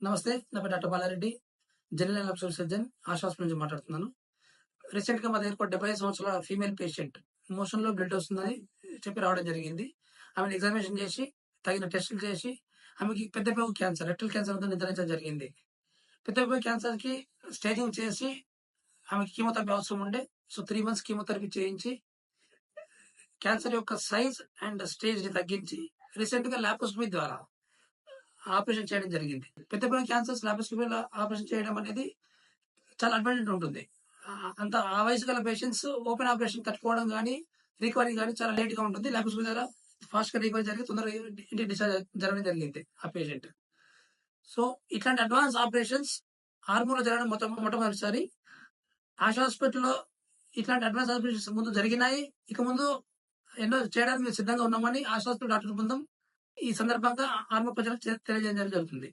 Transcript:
నమస్తే. నా పేరు doctor Bala Reddy. General laparoscopic surgeon ASHA hospital నుంచి మాట్లాడుతున్నాను. రీసెంట్‌గా మా దగ్గరకు ఒక 75 సంవత్సరాల ఫీమేల్ పేషెంట్ మోషన్‌లో బ్లడ్ వస్తుందని చెప్పి రావడం జరిగింది. ఆమెను ఎగ్జామినేషన్ చేసి, తగిన టెస్టులు చేసి, ఆమెకి పెద్ద పెవుకు క్యాన్సర్, రెక్టల్ క్యాన్సర్ ఉందని నిర్ధారించడం జరిగింది. పెద్ద పెవుకు క్యాన్సర్‌కి స్టేజింగ్ చేసి, ఆమెకి కీమోథెరపీ అవసరం ఉండే. సో, 3 మంత్స్ కీమోథెరపీ చేయించి, క్యాన్సర్ యొక్క సైజ్ అండ్ స్టేజ్‌ని తగ్గించి, రీసెంట్‌గా లాప్రోస్కోపీ ద్వారా ఆపరేషన్ చేయడం జరిగింది. పెద్ద పెద్ద క్యాన్సర్స్ లాప్రోస్కోపీలో ఆపరేషన్ చేయడం అనేది చాలా అడ్వాంటేజ్ ఉంటుంది. అంత ఆ వయసు గల పేషెంట్స్ ఓపెన్ ఆపరేషన్ తట్టుకోవడం గానీ, రికవరీ గానీ చాలా లేట్‌గా ఉంటుంది. లాప్రోస్కోపీ ద్వారా ఫాస్ట్‌గా రికవరీ జరిగి తొందరగా ఇంటికి డిశ్చార్జ్ జరగడం జరిగింది ఆ పేషెంట్. సో, ఇట్లాంటి అడ్వాన్స్ ఆపరేషన్స్ ఆర్మూర్‌లో జరగడం మొట్టమొదటిసారి. ఆశా హాస్పిటల్‌లో ఇట్లాంటి అడ్వాన్స్ ఆపరేషన్స్ ముందు జరిగినాయి. ఇక ముందు ఎన్నో చేయడానికి మేము సిద్ధంగా ఉన్నామని ఆశా హాస్పిటల్ డాక్టర్ బృందం ఈ సందర్భంగా ఆర్మూర్ ప్రజలకు తెలియజేయడం జరుగుతుంది.